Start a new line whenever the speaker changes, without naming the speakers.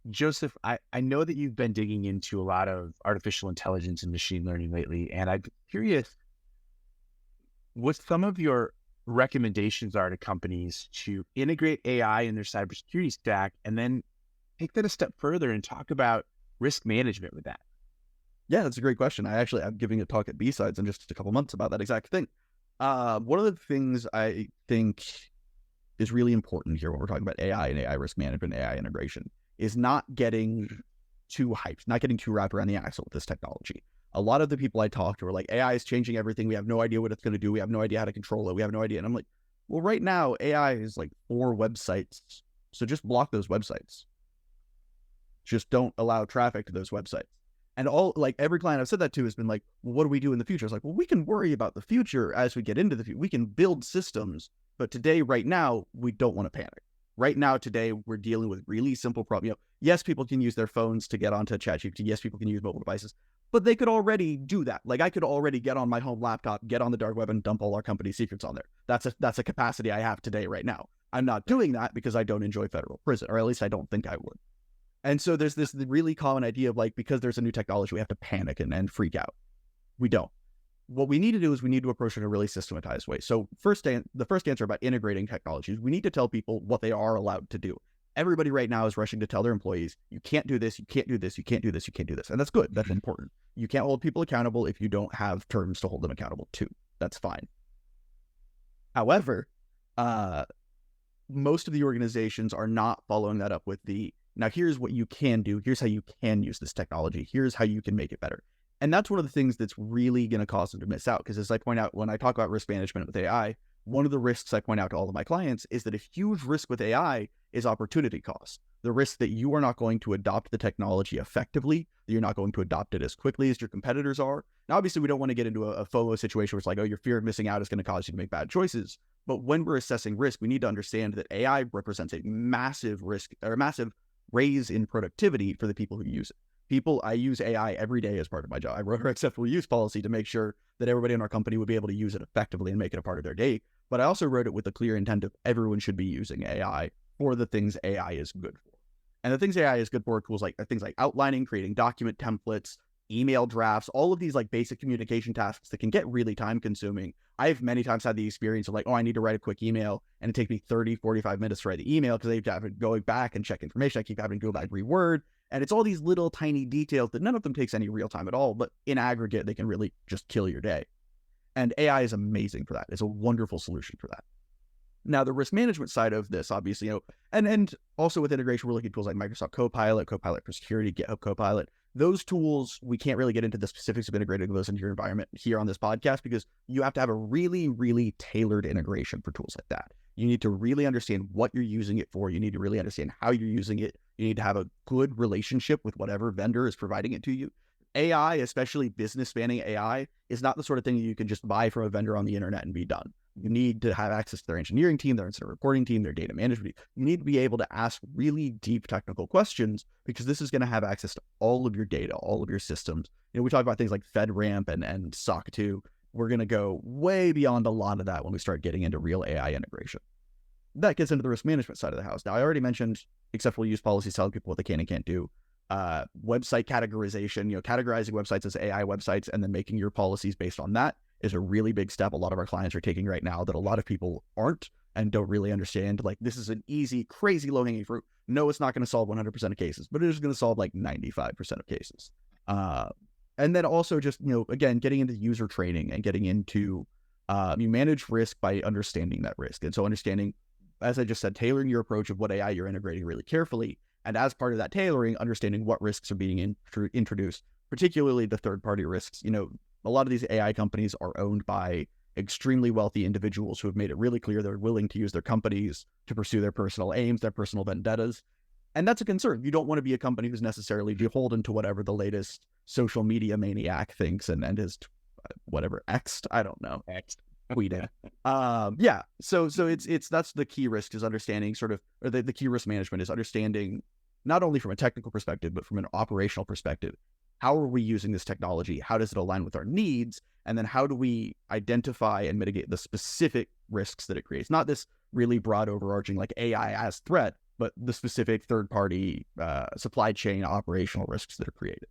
Joseph, I know that you've been digging into a lot of artificial intelligence and machine learning lately, and I'm curious what some of your recommendations are to companies to integrate AI in their cybersecurity stack, and then take that a step further and talk about risk management with that.
Yeah, that's a great question. I'm giving a talk at B-Sides in just a couple months about that exact thing. One of the things I think is really important here when we're talking about AI and AI risk management, AI integration, is not getting too hyped, not getting too wrapped around the axle with this technology. A lot of the people I talk to are like, AI is changing everything. We have no idea what it's going to do. We have no idea how to control it. We have no idea. And I'm like, well, right now, AI is like 4 websites. So just block those websites. Just don't allow traffic to those websites. And every client I've said that to has been like, well, what do we do in the future? It's like, well, we can worry about the future as we get into the future. We can build systems, but today, right now, we don't want to panic. Right now, today, we're dealing with really simple problems. Yes, people can use their phones to get onto ChatGPT. Yes, people can use mobile devices, but they could already do that. Like I could already get on my home laptop, get on the dark web and dump all our company secrets on there. That's a capacity I have today, right now. I'm not doing that because I don't enjoy federal prison, or at least I don't think I would. And so there's this really common idea of like, because there's a new technology, we have to panic and freak out. We don't. What we need to do is we need to approach it in a really systematized way. So the first answer about integrating technologies, we need to tell people what they are allowed to do. Everybody right now is rushing to tell their employees, you can't do this, you can't do this, you can't do this, you can't do this. And that's good. That's important. You can't hold people accountable if you don't have terms to hold them accountable to. That's fine. However, most of the organizations are not following that up with now here's what you can do. Here's how you can use this technology. Here's how you can make it better. And that's one of the things that's really going to cause them to miss out. Because as I point out, when I talk about risk management with AI, one of the risks I point out to all of my clients is that a huge risk with AI is opportunity cost. The risk that you are not going to adopt the technology effectively, that you're not going to adopt it as quickly as your competitors are. Now, obviously, we don't want to get into a FOMO situation where it's like, oh, your fear of missing out is going to cause you to make bad choices. But when we're assessing risk, we need to understand that AI represents a massive risk or a massive raise in productivity for the people who use it. I use AI every day as part of my job. I wrote our acceptable use policy to make sure that everybody in our company would be able to use it effectively and make it a part of their day. But I also wrote it with the clear intent of everyone should be using AI for the things AI is good for. And the things AI is good for are tools like things like outlining, creating document templates, email drafts, all of these like basic communication tasks that can get really time consuming. I've many times had the experience of like, oh, I need to write a quick email and it takes me 30, 45 minutes to write the email because I have to go back and check information. I keep having to go back, reword. And it's all these little tiny details that none of them takes any real time at all, but in aggregate, they can really just kill your day. And AI is amazing for that. It's a wonderful solution for that. Now, the risk management side of this, obviously, and also with integration, we're looking at tools like Microsoft Copilot, Copilot for Security, GitHub Copilot. Those tools, we can't really get into the specifics of integrating those into your environment here on this podcast because you have to have a really, really tailored integration for tools like that. You need to really understand what you're using it for. You need to really understand how you're using it. You need to have a good relationship with whatever vendor is providing it to you. AI, especially business spanning AI, is not the sort of thing you can just buy from a vendor on the internet and be done. You need to have access to their engineering team, their incident reporting team, their data management team. You need to be able to ask really deep technical questions because this is going to have access to all of your data, all of your systems. We talk about things like FedRAMP and SOC 2. We're going to go way beyond a lot of that when we start getting into real AI integration. That gets into the risk management side of the house. Now, I already mentioned acceptable use policies telling people what they can and can't do. Website categorization, categorizing websites as AI websites and then making your policies based on that is a really big step a lot of our clients are taking right now that a lot of people aren't and don't really understand. Like, this is an easy, crazy low-hanging fruit. No, it's not going to solve 100% of cases, but it is going to solve like 95% of cases. And then also just, again, getting into user training and getting into, you manage risk by understanding that risk. And so understanding, as I just said, tailoring your approach of what AI you're integrating really carefully. And as part of that tailoring, understanding what risks are being introduced, particularly the third-party risks. A lot of these AI companies are owned by extremely wealthy individuals who have made it really clear they're willing to use their companies to pursue their personal aims, their personal vendettas. And that's a concern. You don't want to be a company who's necessarily beholden to whatever the latest social media maniac thinks and is whatever, X'd, I don't know.
Next.
Tweeted. Yeah. So it's that's the key risk is understanding or the key risk management is understanding not only from a technical perspective, but from an operational perspective. How are we using this technology? How does it align with our needs? And then how do we identify and mitigate the specific risks that it creates? Not this really broad overarching like AI as threat, but the specific third party supply chain operational risks that are created.